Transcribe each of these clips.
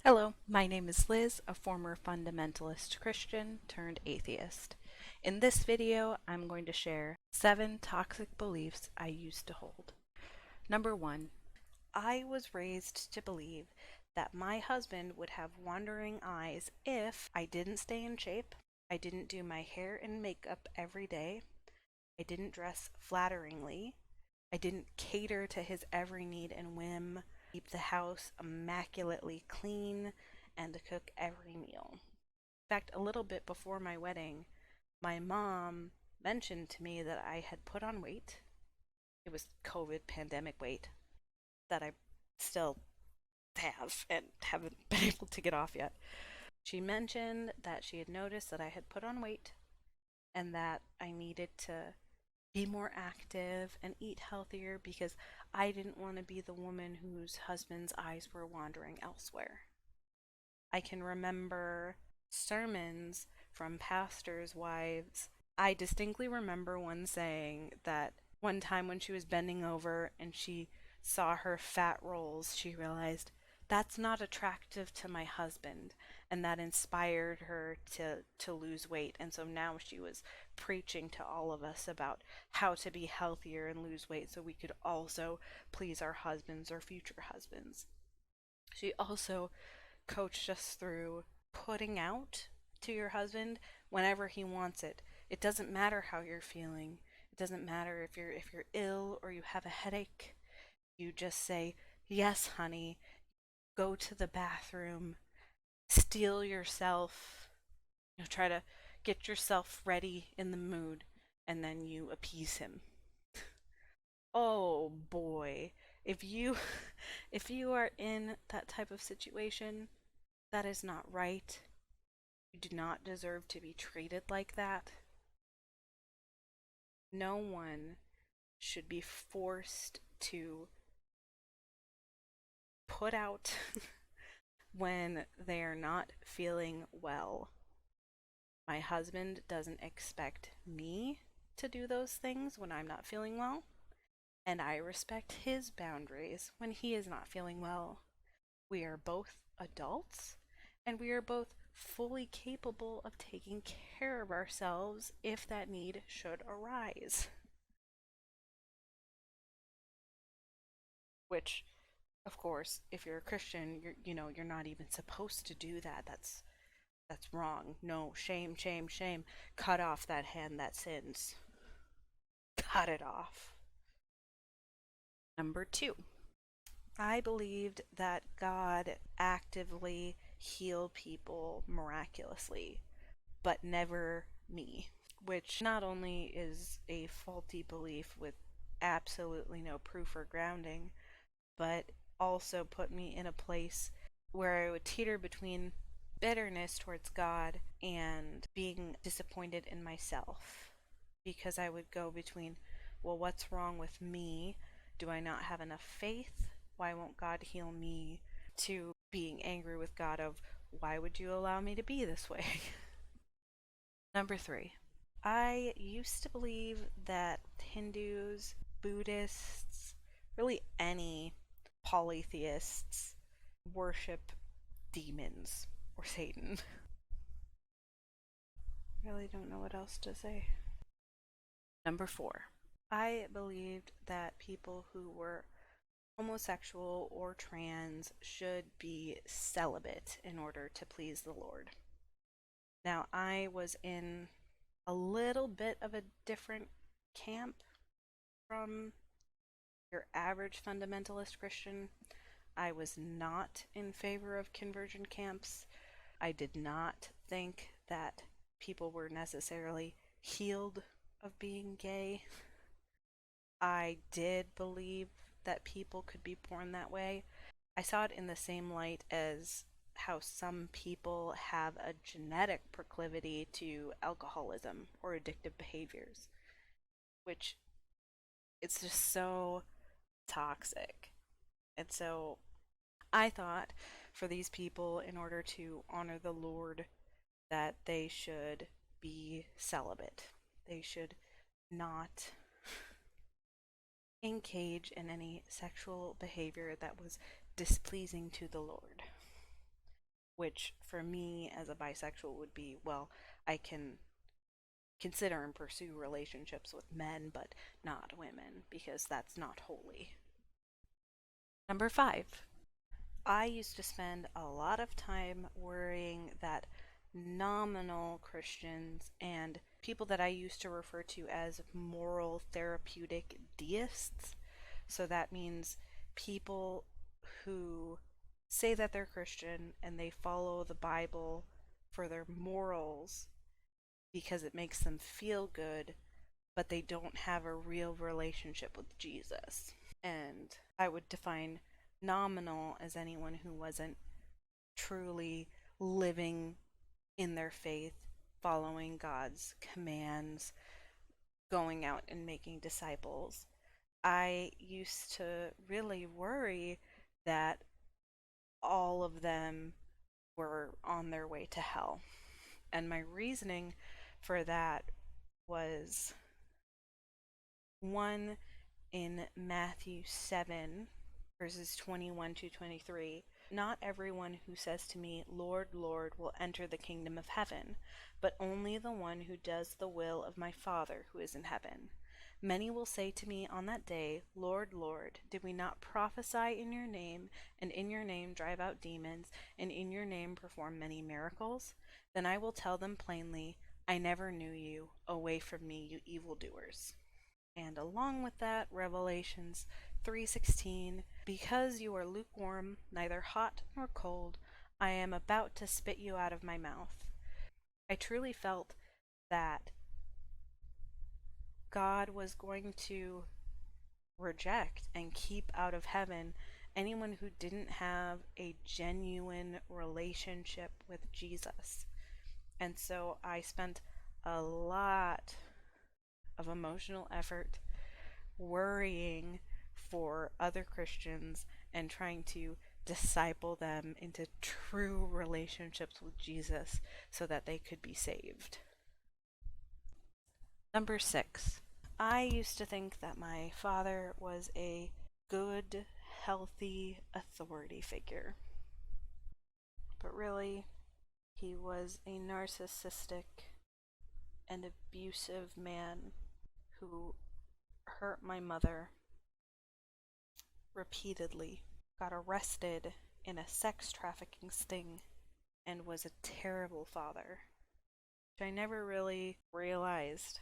Hello, my name is Liz, a former fundamentalist Christian turned atheist. In this video, I'm going to share 7 toxic beliefs I used to hold. Number 1, I was raised to believe that my husband would have wandering eyes if I didn't stay in shape, I didn't do my hair and makeup every day, I didn't dress flatteringly, I didn't cater to his every need and whim, keep the house immaculately clean, and to cook every meal. In fact, a little bit before my wedding, my mom mentioned to me that I had put on weight. It was COVID pandemic weight that I still have and haven't been able to get off yet. She mentioned that she had noticed that I had put on weight and that I needed to be more active and eat healthier because I didn't want to be the woman whose husband's eyes were wandering elsewhere. I can remember sermons from pastors' wives. I distinctly remember one saying that one time when she was bending over and she saw her fat rolls, she realized that's not attractive to my husband, and that inspired her to lose weight. And so now she was preaching to all of us about how to be healthier and lose weight so we could also please our husbands or future husbands. She also coached us through putting out to your husband whenever he wants it. It doesn't matter how you're feeling. It doesn't matter if you're ill or you have a headache. You just say, "Yes, honey." Go to the bathroom, steel yourself, try to get yourself ready in the mood, and then you appease him. Oh boy, if you if you are in that type of situation, that is not right. You do not deserve to be treated like that. No one should be forced to put out when they are not feeling well. My husband doesn't expect me to do those things when I'm not feeling well, and I respect his boundaries when he is not feeling well. We are both adults, and we are both fully capable of taking care of ourselves if that need should arise. Which, of course, if you're a Christian, you're not even supposed to do that. That's wrong. No, shame, shame, shame. Cut off that hand that sins. Cut it off. Number 2, I believed that God actively healed people miraculously, but never me, which not only is a faulty belief with absolutely no proof or grounding, but also put me in a place where I would teeter between bitterness towards God and being disappointed in myself. Because I would go between, well, what's wrong with me? Do I not have enough faith? Why won't God heal me? To being angry with God of, why would you allow me to be this way? Number 3, I used to believe that Hindus, Buddhists, really any polytheists worship demons or Satan. I really don't know what else to say. Number 4, I believed that people who were homosexual or trans should be celibate in order to please the Lord. Now, I was in a little bit of a different camp from your average fundamentalist Christian. I was not in favor of conversion camps. I did not think that people were necessarily healed of being gay. I did believe that people could be born that way. I saw it in the same light as how some people have a genetic proclivity to alcoholism or addictive behaviors, which it's just so toxic. And so I thought for these people, in order to honor the Lord, that they should be celibate. They should not engage in any sexual behavior that was displeasing to the Lord. which for me as a bisexual would be, well, I can consider and pursue relationships with men, but not women, because that's not holy. Number 5, I used to spend a lot of time worrying that nominal Christians and people that I used to refer to as moral therapeutic deists, so that means people who say that they're Christian and they follow the Bible for their morals because it makes them feel good, but they don't have a real relationship with Jesus. And I would define nominal as anyone who wasn't truly living in their faith, following God's commands, going out and making disciples. I used to really worry that all of them were on their way to hell. And my reasoning for that was one in Matthew 7, verses 21 to 23. Not everyone who says to me, Lord, Lord, will enter the kingdom of heaven, but only the one who does the will of my Father who is in heaven. Many will say to me on that day, Lord, Lord, did we not prophesy in your name, and in your name drive out demons, and in your name perform many miracles? Then I will tell them plainly, I never knew you. Away from me, you evildoers. And along with that, Revelations 3:16, because you are lukewarm, neither hot nor cold, I am about to spit you out of my mouth. I truly felt that God was going to reject and keep out of heaven anyone who didn't have a genuine relationship with Jesus. And so I spent a lot of emotional effort worrying for other Christians and trying to disciple them into true relationships with Jesus so that they could be saved. Number 6, I used to think that my father was a good, healthy authority figure. But really, he was a narcissistic and abusive man who hurt my mother repeatedly, got arrested in a sex trafficking sting, and was a terrible father, which I never really realized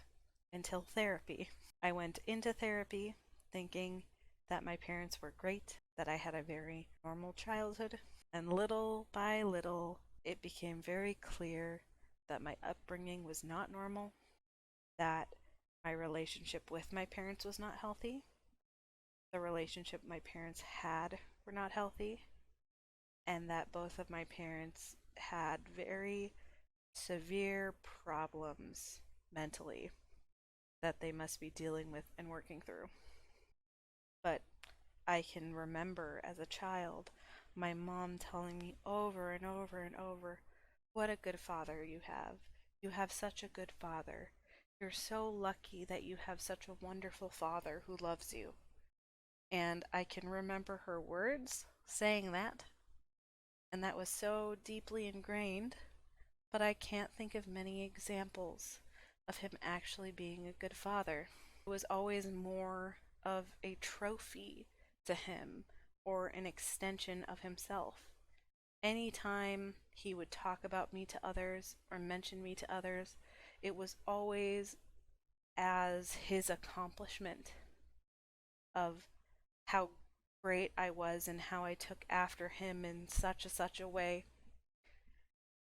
until therapy. I went into therapy thinking that my parents were great, that I had a very normal childhood, and little by little it became very clear that my upbringing was not normal, that my relationship with my parents was not healthy, the relationship my parents had were not healthy, and that both of my parents had very severe problems mentally that they must be dealing with and working through. But I can remember as a child my mom telling me over and over and over, what a good father you have. You have such a good father. You're so lucky that you have such a wonderful father who loves you. And I can remember her words saying that, and that was so deeply ingrained, but I can't think of many examples of him actually being a good father. It was always more of a trophy to him or an extension of himself. Anytime he would talk about me to others or mention me to others, it was always as his accomplishment of how great I was and how I took after him in such a way,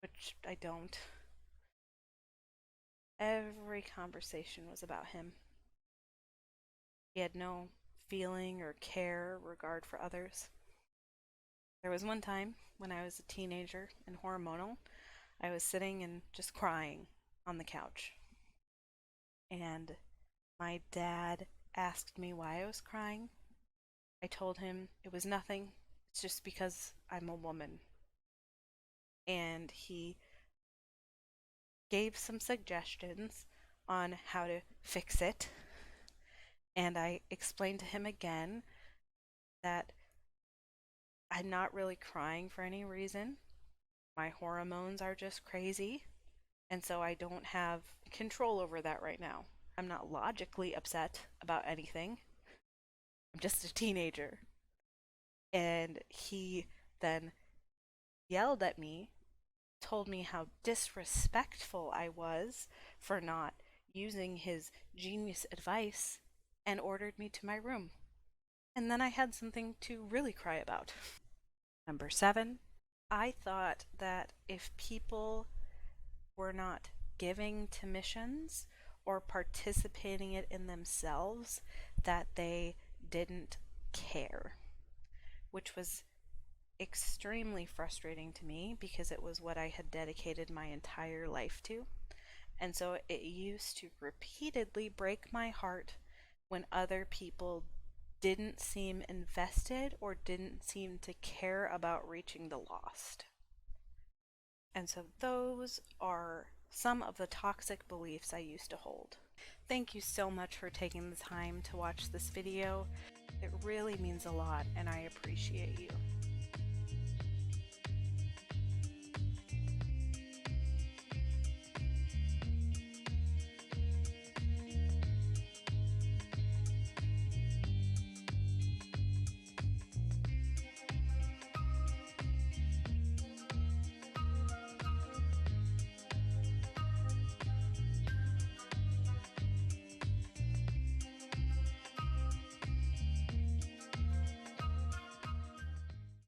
which I don't. Every conversation was about him. He had no feeling or care, regard for others. There was one time when I was a teenager and hormonal, I was sitting and just crying on the couch. And my dad asked me why I was crying. I told him it was nothing, it's just because I'm a woman. And he gave some suggestions on how to fix it. And I explained to him again that I'm not really crying for any reason. My hormones are just crazy, and so I don't have control over that right now. I'm not logically upset about anything. I'm just a teenager. And he then yelled at me, told me how disrespectful I was for not using his genius advice, and ordered me to my room. And then I had something to really cry about. Number 7, I thought that if people were not giving to missions or participating it in themselves, that they didn't care, which was extremely frustrating to me because it was what I had dedicated my entire life to. And so it used to repeatedly break my heart when other people didn't seem invested or didn't seem to care about reaching the lost. And so those are some of the toxic beliefs I used to hold. Thank you so much for taking the time to watch this video. It really means a lot, and I appreciate you.